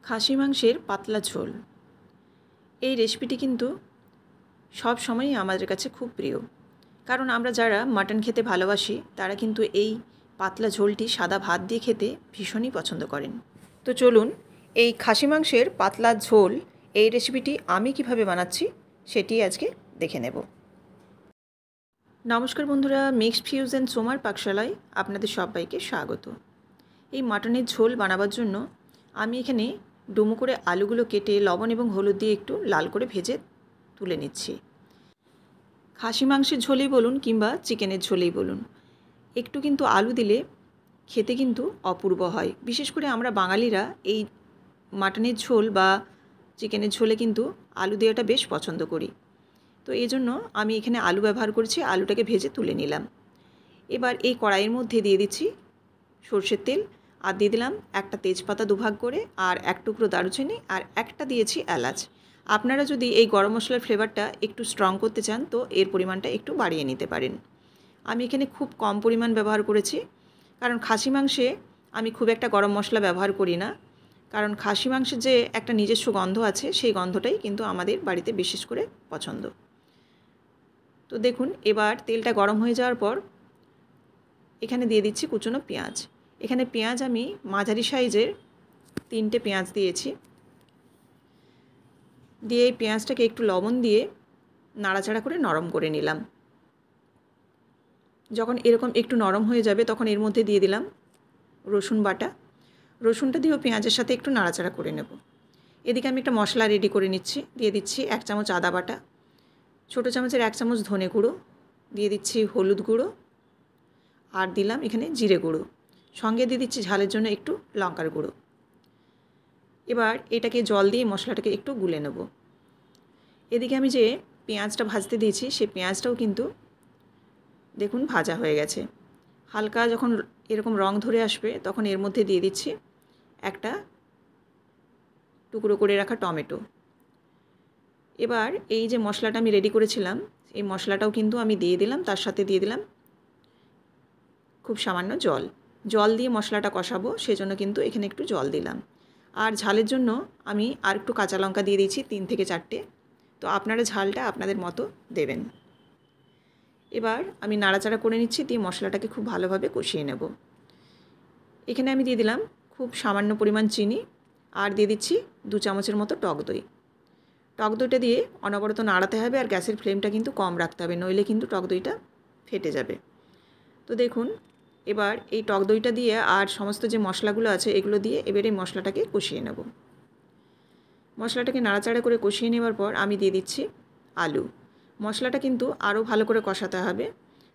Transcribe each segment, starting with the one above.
খাসি মাংসের পাতলা ঝোল। এই রেসিপিটি কিন্তু সব সময়ই আমাদের কাছে খুব প্রিয়, কারণ আমরা যারা মাটন খেতে ভালোবাসি তারা কিন্তু এই পাতলা ঝোলটি সাদা ভাত দিয়ে খেতে ভীষণই পছন্দ করেন। তো চলুন এই খাসি মাংসের পাতলা ঝোল এই রেসিপিটি আমি কিভাবে বানাচ্ছি সেটি আজকে দেখে নেব। নমস্কার বন্ধুরা, মিক্সড ফিউশন সোমার পাকশালায় আপনাদের সবাইকে স্বাগত। এই মাটনের ঝোল বানাবার জন্য আমি এখানে ডুমো করে আলুগুলো কেটে লবণ এবং হলুদ দিয়ে একটু লাল করে ভেজে তুলে নিচ্ছি। খাসি মাংসের ঝোলেই বলুন কিংবা চিকেনের ঝোলেই বলুন, একটু কিন্তু আলু দিলে খেতে কিন্তু অপূর্ব হয়। বিশেষ করে আমরা বাঙালিরা এই মাটনের ঝোল বা চিকেনের ঝোলে কিন্তু আলু দেওয়াটা বেশ পছন্দ করি। তো এই জন্য আমি এখানে আলু ব্যবহার করেছি। আলুটাকে ভেজে তুলে নিলাম। এবার এই কড়াইয়ের মধ্যে দিয়ে দিচ্ছি সরষের তেল, আর দিয়ে দিলাম একটা তেজপাতা দুভাগ করে, আর এক টুকরো দারুচিনি, আর একটা দিয়েছি এলাচ। আপনারা যদি এই গরম মশলার ফ্লেভারটা একটু স্ট্রং করতে চান তো এর পরিমাণটা একটু বাড়িয়ে নিতে পারেন। আমি এখানে খুব কম পরিমাণ ব্যবহার করেছি, কারণ খাসি মাংসে আমি খুব একটা গরম মশলা ব্যবহার করি না, কারণ খাসি মাংসের যে একটা নিজস্ব গন্ধ আছে সেই গন্ধটাই কিন্তু আমাদের বাড়িতে বিশেষ করে পছন্দ। তো দেখুন, এবার তেলটা গরম হয়ে যাওয়ার পর এখানে দিয়ে দিচ্ছি কুচনো পেঁয়াজ। এখানে পেঁয়াজ আমি মাঝারি সাইজের 3টে পেঁয়াজ দিয়েছি। দিয়ে এই পেঁয়াজটাকে একটু লবণ দিয়ে নাড়াচাড়া করে নরম করে নিলাম। যখন এরকম একটু নরম হয়ে যাবে তখন এর মধ্যে দিয়ে দিলাম রসুন বাটা। রসুনটা দিয়েও পেঁয়াজের সাথে একটু নাড়াচাড়া করে নেব। এদিকে আমি একটা মশলা রেডি করে নিচ্ছি। দিয়ে দিচ্ছি 1 চামচ আদা বাটা, ছোটো চামচের 1 চামচ ধনে গুঁড়ো, দিয়ে দিচ্ছি হলুদ গুঁড়ো, আর দিলাম এখানে জিরে গুঁড়ো, সঙ্গে দিয়ে দিচ্ছি ঝালের জন্য একটু লঙ্কার গুঁড়ো। এবার এটাকে জল দিয়ে মশলাটাকে একটু গুলে নেব। এদিকে আমি যে পেঁয়াজটা ভাজতে দিয়েছি সেই পেঁয়াজটাও কিন্তু দেখুন ভাজা হয়ে গেছে। হালকা যখন এরকম রং ধরে আসবে তখন এর মধ্যে দিয়ে দিচ্ছি একটা টুকরো করে রাখা টমেটো। এবার এই যে মশলাটা আমি রেডি করেছিলাম এই মশলাটাও কিন্তু আমি দিয়ে দিলাম, তার সাথে দিয়ে দিলাম খুব সামান্য জল। জল দিয়ে মশলাটা কষাবো, সেজন্য কিন্তু এখানে একটু জল দিলাম। আর ঝালের জন্য আমি আর একটু কাঁচা লঙ্কা দিয়ে দিয়েছি 3 থেকে 4টে। তো আপনারা ঝালটা আপনাদের মতো দেবেন। এবার আমি নাড়াচাড়া করে নিচ্ছি, দিয়ে মশলাটাকে খুব ভালোভাবে কষিয়ে নেব। এখানে আমি দিয়ে দিলাম খুব সামান্য পরিমাণ চিনি, আর দিয়ে দিচ্ছি 2 চামচের মতো টক দই। টক দইটা দিয়ে অনবরত নাড়াতে হবে, আর গ্যাসের ফ্লেমটা কিন্তু কম রাখতে হবে, নইলে কিন্তু টক দইটা ফেটে যাবে। তো দেখুন, এবার এই টক দইটা দিয়ে আর সমস্ত যে মশলাগুলো আছে এগুলো দিয়ে এবার এই মশলাটাকে কষিয়ে নেব। মশলাটাকে নাড়াচাড়া করে কষিয়ে নেওয়ার পর আমি দিয়ে দিচ্ছি আলু। মশলাটা কিন্তু আরও ভালো করে কষাতে হবে।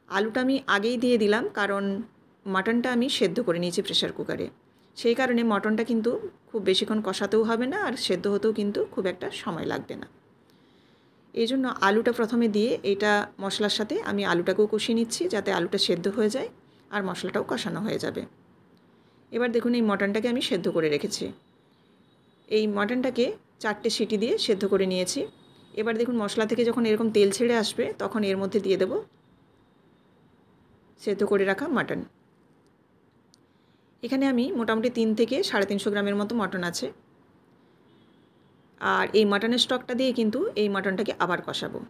আলুটা আমি আগেই দিয়ে দিলাম, কারণ মাটনটা আমি সেদ্ধ করে নিয়েছি প্রেশার কুকারে। সেই কারণে মটনটা কিন্তু খুব বেশিক্ষণ কষাতেও হবে না, আর সেদ্ধ হতেও কিন্তু খুব একটা সময় লাগবে না। এই জন্য আলুটা প্রথমে দিয়ে এটা মশলার সাথে আমি আলুটাকেও কষিয়ে নিচ্ছি, যাতে আলুটা সেদ্ধ হয়ে যায় আর মশলাটাও কষানো হয়ে যাবে। এবার দেখুন, এই মটনটাকে আমি সেদ্ধ করে রেখেছি। এই মটনটাকে 4টে সিটি দিয়ে সেদ্ধ করে নিয়েছি। এবার দেখুন, মশলা থেকে যখন এরকম তেল ছেড়ে আসবে তখন এর মধ্যে দিয়ে দেব সেদ্ধ করে রাখা মাটন। এখানে আমি মোটামুটি 3 থেকে 350 গ্রামের মতো মটন আছে। আর এই মাটনের স্টকটা দিয়ে কিন্তু এই মাটনটাকে আবার কষাবো।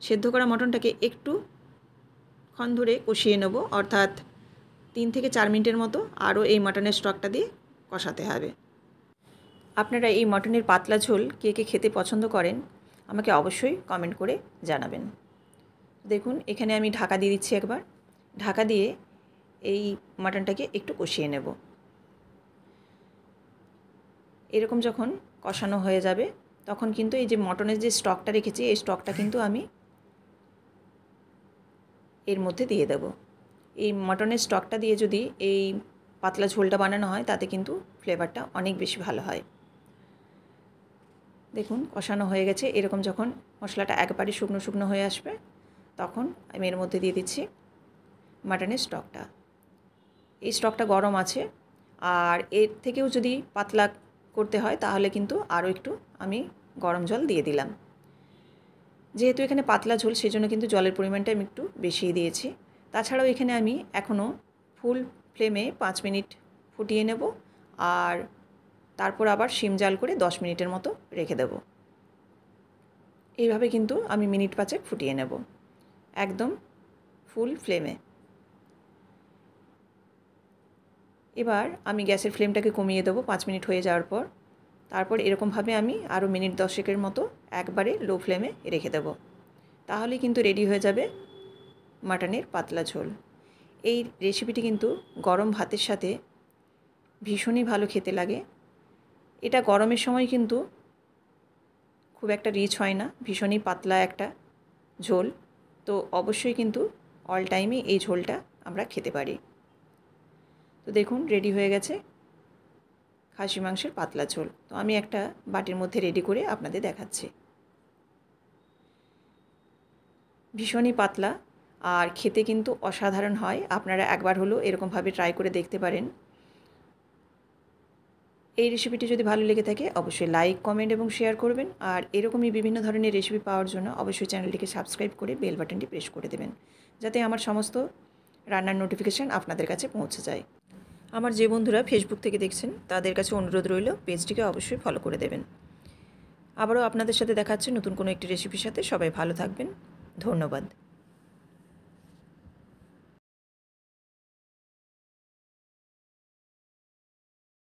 সেদ্ধ করা মটনটাকে একটুক্ষণ ধরে কষিয়ে নেব, অর্থাৎ 3 থেকে 4 মিনিটের মতো আরও এই মাটনের স্টকটা দিয়ে কষাতে হবে। আপনারা এই মটনের পাতলা ঝোল কে কে খেতে পছন্দ করেন আমাকে অবশ্যই কমেন্ট করে জানাবেন। দেখুন, এখানে আমি ঢাকা দিয়ে দিচ্ছি একবার। ঢাকা দিয়ে এই মাটনটাকে একটু কষিয়ে নেব। এরকম যখন কষানো হয়ে যাবে তখন কিন্তু এই যে মটনের যে স্টকটা রেখেছি এই স্টকটা কিন্তু আমি এর মধ্যে দিয়ে দেব। এই মটনের স্টকটা দিয়ে যদি এই পাতলা ঝোলটা বানানো হয় তাতে কিন্তু ফ্লেভারটা অনেক বেশি ভালো হয়। দেখুন, কষানো হয়ে গেছে। এরকম যখন মশলাটা একবারে শুকনো শুকনো হয়ে আসবে তখন আমি এর মধ্যে দিয়ে দিচ্ছি মাটনের স্টকটা। এই স্টকটা গরম আছে, আর এর থেকেও যদি পাতলা করতে হয় তাহলে কিন্তু আরও একটু আমি গরম জল দিয়ে দিলাম। যেহেতু এখানে পাতলা ঝোল সেজন্য কিন্তু জলের পরিমাণটা আমি একটু বেশিই দিয়েছি। তাছাড়াও এখানে আমি এখনও ফুল ফ্লেমে 5 মিনিট ফুটিয়ে নেব, আর তারপর আবার সিম জাল করে 10 মিনিটের মতো রেখে দেব। এইভাবে কিন্তু আমি মিনিট 5 ফুটিয়ে নেব, একদম ফুল ফ্লেমে। এবার আমি গ্যাসের ফ্লেমটাকে কমিয়ে দেবো 5 মিনিট হয়ে যাওয়ার পর। তারপর এরকমভাবে আমি আরও মিনিট 10 মতো একবারে লো ফ্লেমে রেখে দেব। তাহলেই কিন্তু রেডি হয়ে যাবে মাটনের পাতলা ঝোল। এই রেসিপিটি কিন্তু গরম ভাতের সাথে ভীষণই ভালো খেতে লাগে। এটা গরমের সময় কিন্তু খুব একটা রিচ হয় না, ভীষণই পাতলা একটা ঝোল। তো অবশ্যই কিন্তু অল টাইমে এই ঝোলটা আমরা খেতে পারি। তো দেখুন রেডি হয়ে গেছে খাসি মাংসের পাতলা ঝোল। তো আমি একটা বাটির মধ্যে রেডি করে আপনাদের দেখাচ্ছি। ভীষণই পাতলা আর খেতে কিন্তু অসাধারণ হয়। আপনারা একবার হলেও এরকমভাবে ট্রাই করে দেখতে পারেন। এই রেসিপিটি যদি ভালো লেগে থাকে অবশ্যই লাইক, কমেন্ট এবং শেয়ার করবেন। আর এরকমই বিভিন্ন ধরনের রেসিপি পাওয়ার জন্য অবশ্যই চ্যানেলটিকে সাবস্ক্রাইব করে বেল বাটনটি প্রেস করে দেবেন, যাতে আমার সমস্ত রান্নার নোটিফিকেশান আপনাদের কাছে পৌঁছে যায়। আমার যে বন্ধুরা ফেসবুক থেকে দেখছেন তাদের কাছে অনুরোধ রইল পেজটিকে অবশ্যই ফলো করে দেবেন। আবারও আপনাদের সাথে দেখা হচ্ছে নতুন কোনো একটি রেসিপির সাথে। সবাই ভালো থাকবেন। ধন্যবাদ।